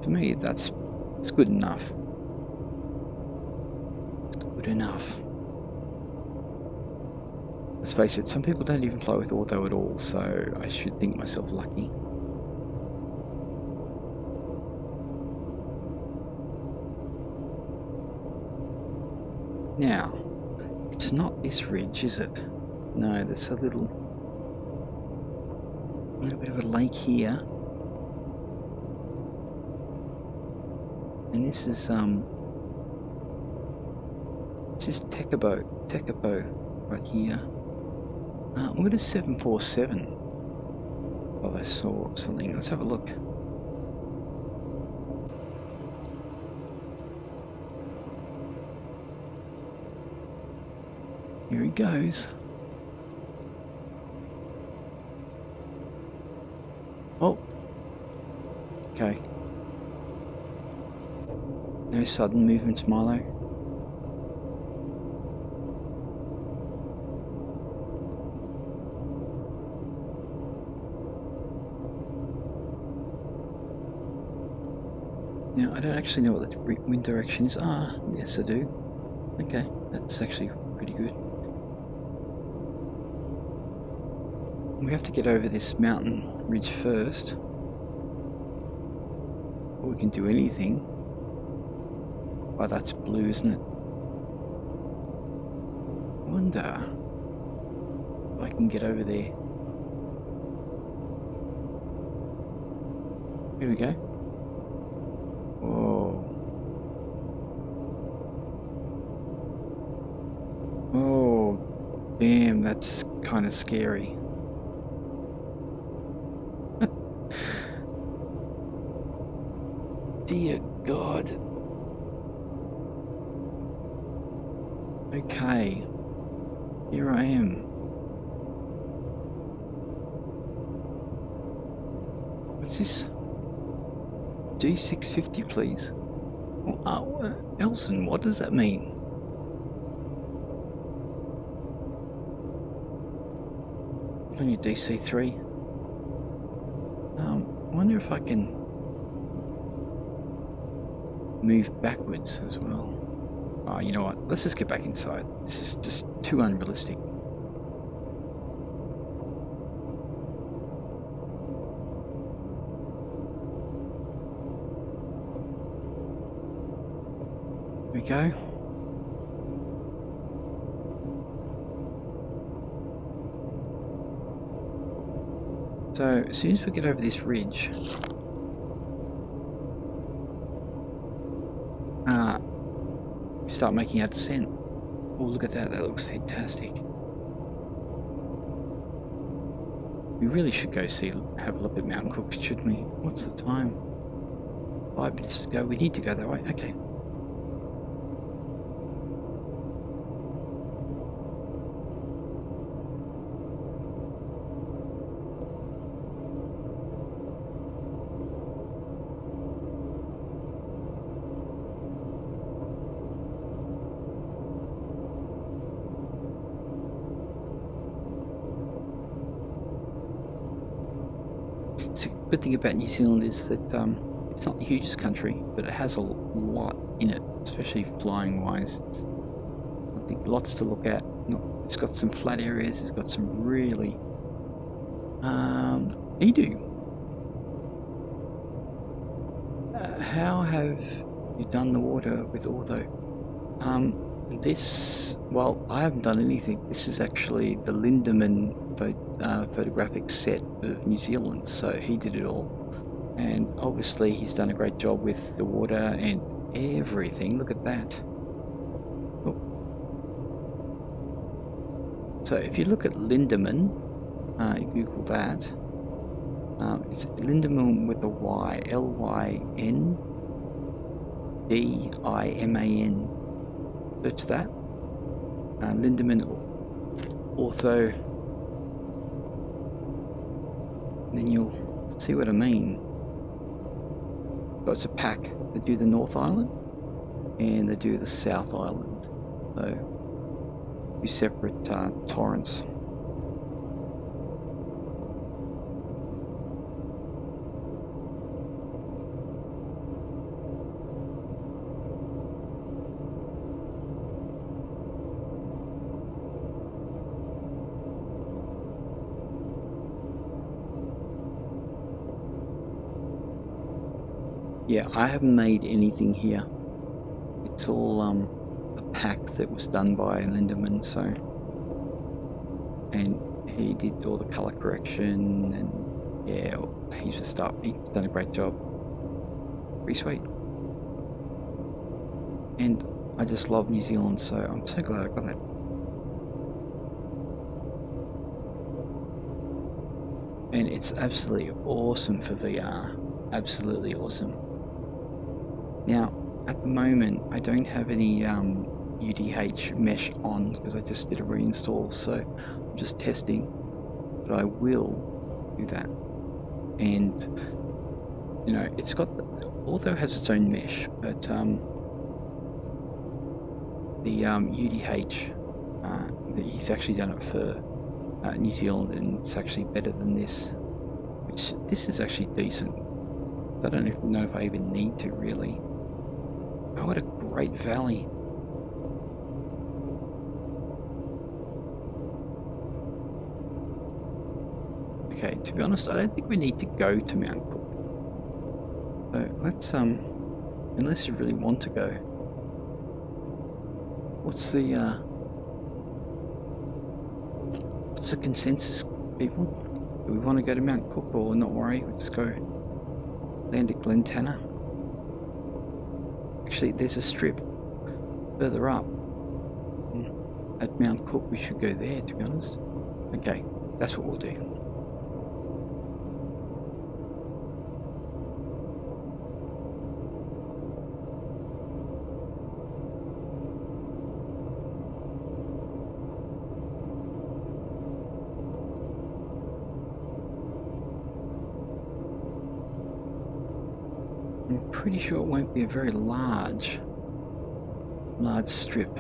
For me, it's good enough. It's good enough. Let's face it, some people don't even fly with ortho at all, so I should think myself lucky. Now, it's not this ridge, is it? No, there's a little bit of a lake here. And this is just Tekabo right here. What is 747? Oh, I saw something. Let's have a look. Here he goes. Oh. Okay. No sudden movements, Milo. Now, I don't actually know what the wind direction is. Ah, yes I do. Okay, that's actually pretty good. We have to get over this mountain ridge first. Before we can do anything. Oh, that's blue, isn't it? I wonder if I can get over there. Here we go. Whoa. Oh, damn, that's kind of scary. Dear God. Okay, here I am. What's this? D650, please. Oh, Elson, what does that mean? On your DC3. I wonder if I can move backwards as well. Oh, you know what? Let's just get back inside. This is just too unrealistic. Here we go. So, as soon as we get over this ridge, we start making our descent. Oh, look at that, that looks fantastic. We really should go have a look at Mountain Cook, shouldn't we? What's the time? 5 minutes to go. We need to go that way. Okay. So the good thing about New Zealand is that it's not the hugest country, but it has a lot in it, especially flying wise. I think lots to look at. It's got some flat areas, it's got some really Edu. How have you done the water with Ortho? Well, I haven't done anything. This is actually the Lindemann photographic set of New Zealand, so he did it all. And obviously he's done a great job with the water and everything. Look at that. Oh. So if you look at Lindemann, you Google that. It's Lindemann with a Y, L-Y-N-D-I-M-A-N. Search that. Lindemann Ortho. Then you'll see what I mean. So it's a pack. They do the North Island and they do the South Island. So two separate torrents. Yeah, I haven't made anything here. It's all a pack that was done by Lindemann, so, and he did all the color correction, and yeah, he's done a great job. Pretty sweet. And I just love New Zealand, so I'm so glad I got that. And it's absolutely awesome for VR. Absolutely awesome. Now, at the moment, I don't have any UDH mesh on because I just did a reinstall, so I'm just testing. But I will do that. And, you know, it's got, although it has its own mesh, but the UDH, he's actually done it for New Zealand, and it's actually better than this, which this is actually decent. I don't even know if I even need to really. Oh, what a great valley. Okay, to be honest, I don't think we need to go to Mount Cook. So let's, unless you really want to go. What's the consensus, people? Do we want to go to Mount Cook or not worry? We'll just go land at Glentanner. Actually, there's a strip further up. At Mount Cook, we should go there, to be honest. Okay, that's what we'll do. I'm pretty sure it won't be a very large strip.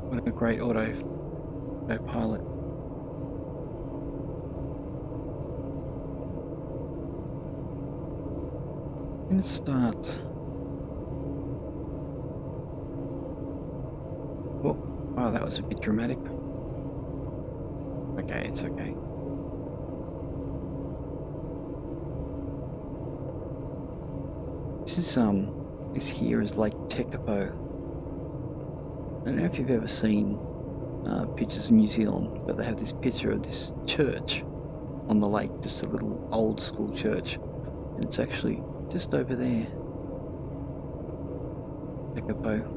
What a great autopilot. I'm gonna start. Oh, that was a bit dramatic. Okay, it's okay. This here is Lake Tekapo. I don't know if you've ever seen pictures of New Zealand, but they have this picture of this church on the lake, just a little old school church, and it's actually just over there. Tekapo.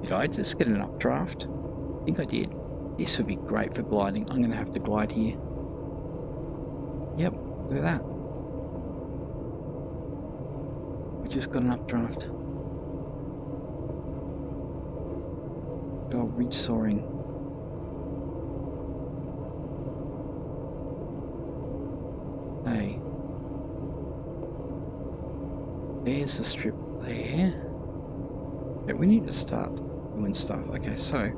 Did I just get an updraft? I think I did. This would be great for gliding. I'm going to have to glide here. Yep, look at that. We just got an updraft. Oh, ridge soaring. Hey. There's the strip there. Okay, we need to start doing stuff. Okay, so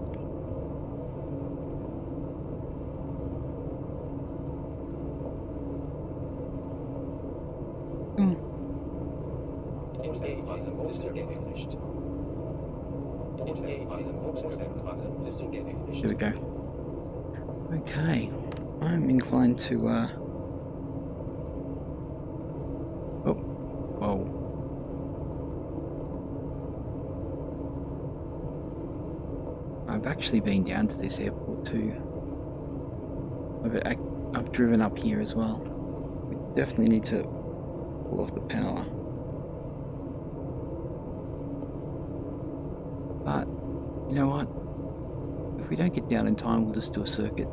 here we go. Okay, I'm inclined to oh, whoa. I've actually been down to this airport too. I've driven up here as well. We definitely need to pull off the power. But, you know what? If we don't get down in time, we'll just do a circuit.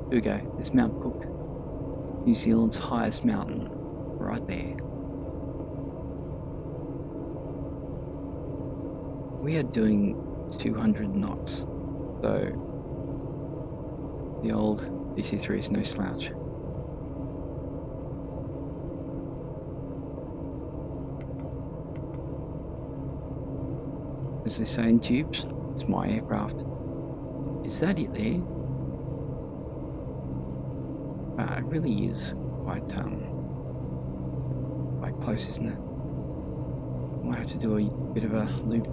Here we go. There's Mount Cook. New Zealand's highest mountain. Right there. We are doing 200 knots, so the old DC3 is no slouch. As they say in tubes, it's my aircraft. Is that it there? It really is quite close, isn't it? Might have to do a bit of a loop.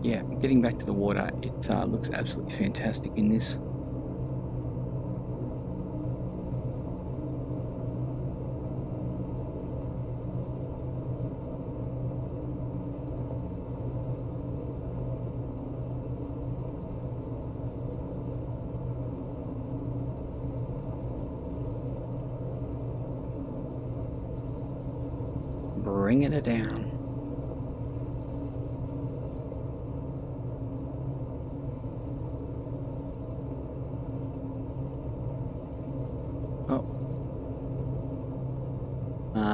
Yeah, getting back to the water, it looks absolutely fantastic in this. Bringing it down.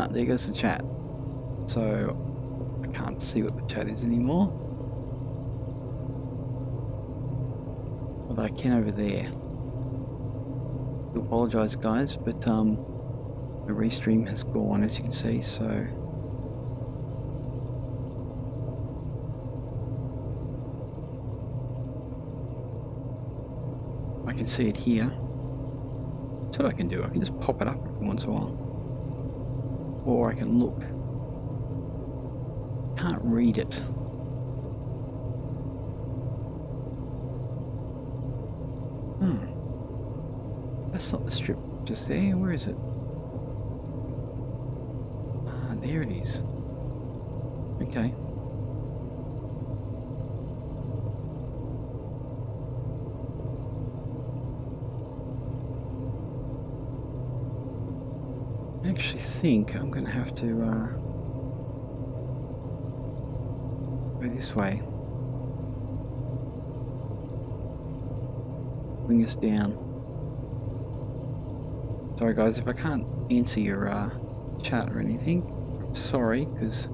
There goes the chat. So I can't see what the chat is anymore. Although I can over there. I apologise, guys, but the restream has gone, as you can see, so I can see it here. That's what I can do. I can just pop it up every once in a while, or I can look. Can't read it. That's not the strip just there. Where is it? Ah, there it is. Okay. I actually think I'm going to have to go this way. Bring us down. Sorry guys, if I can't answer your chat or anything, I'm sorry, because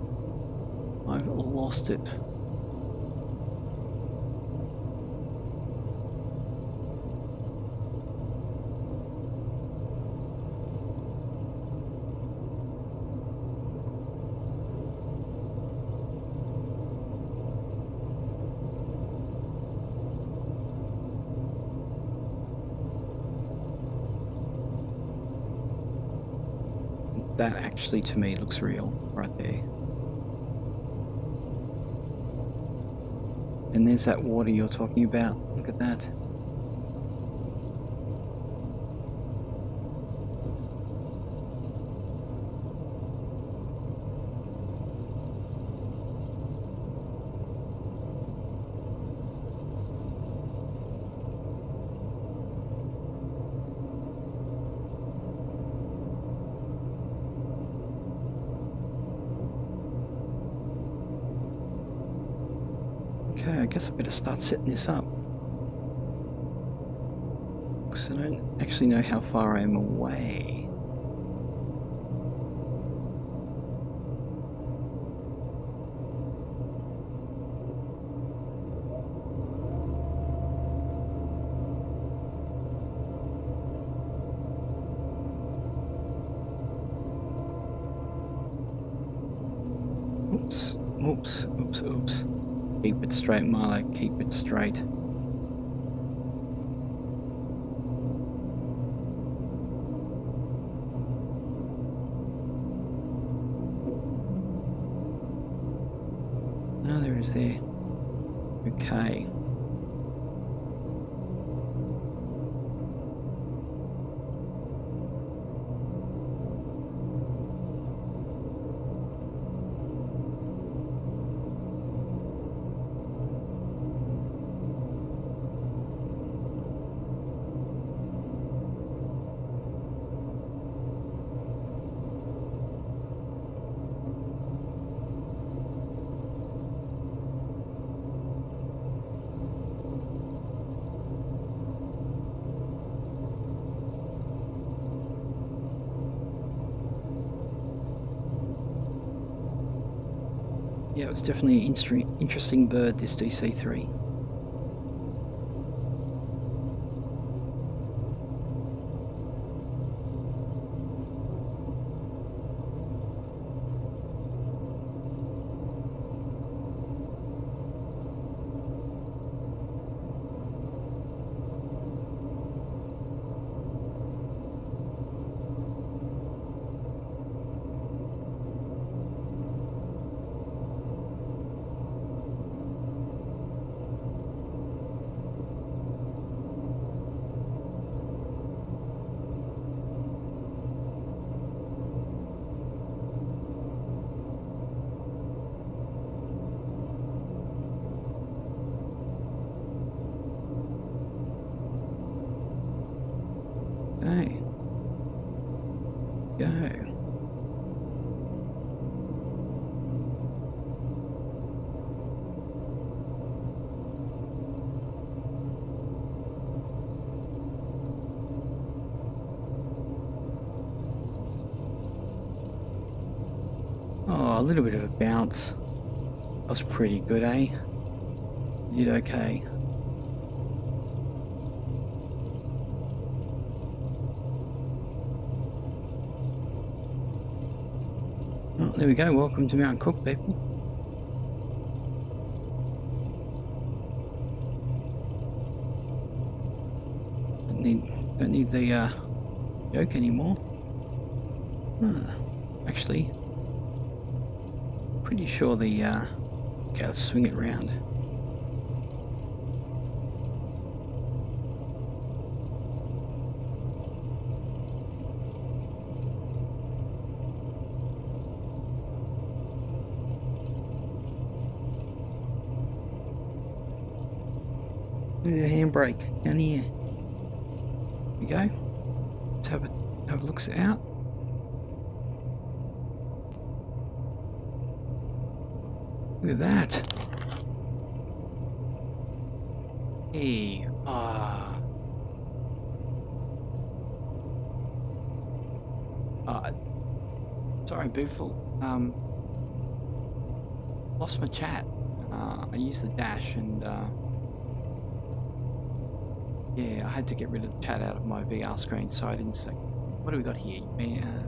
I've lost it. That actually to me looks real right there. And there's that water you're talking about. Look at that. Okay, I guess I better start setting this up. Because I don't actually know how far I am away. Oops, oops, oops, oops. Keep it straight, Milo, keep it straight. Oh, there it is there. Okay. Yeah, it was definitely an interesting bird, this DC3. Okay. Go. Oh, a little bit of a bounce. That was pretty good, eh? You did okay. there we go. Welcome to Mount Cook, people. Don't need the yoke anymore. Actually, pretty sure the okay, let's swing it round. There's a handbrake down here. There we go. Let's have a look out. Look at that. Hey, sorry, Boofle. Lost my chat. I used the dash and yeah, I had to get rid of the chat out of my VR screen, so I didn't say. What do we got here? Man,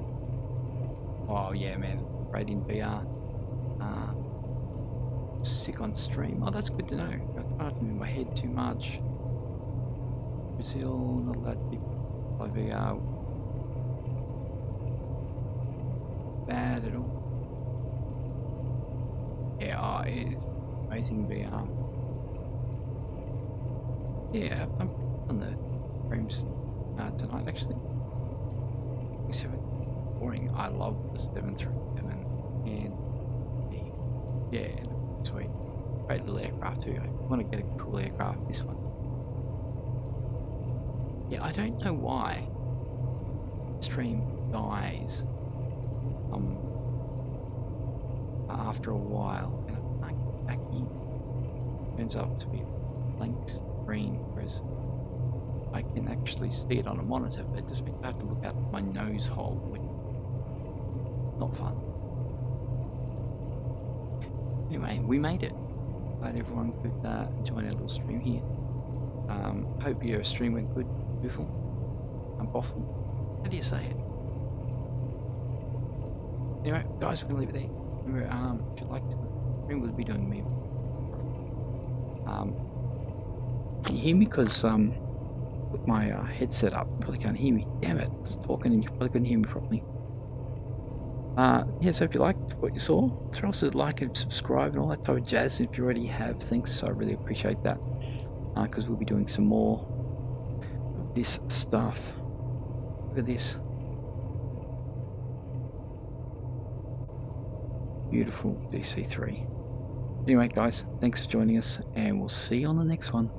oh yeah, man, right in VR. Sick on stream. Oh, that's good to know. I try not to move my head too much. Brazil, not that big by VR. Bad at all. Yeah, it is amazing VR. Yeah, I'm on the frames tonight actually. Boring. I love the 737 and the yeah. Sweet. Great little aircraft too. I want to get a cool aircraft, this one. Yeah, I don't know why stream dies after a while and I can't get back in. It turns up to be a blank screen, whereas I can actually see it on a monitor, but it just means I have to look out my nose hole, which is not fun. Anyway, we made it. Glad everyone could join our little stream here. Hope your stream went good, Boofle. Boffle. How do you say it? Anyway, guys, we're gonna leave it there. Remember, if you'd like to, the stream will be doing me. Can you hear me? Because with my headset up, you probably can't hear me. Damn it! I was talking and you probably couldn't hear me properly. Yeah, so if you liked what you saw, throw us a like and subscribe and all that type of jazz if you already have. Thanks, so I really appreciate that. Because we'll be doing some more of this stuff. Look at this. Beautiful DC3. Anyway, guys, thanks for joining us, and we'll see you on the next one.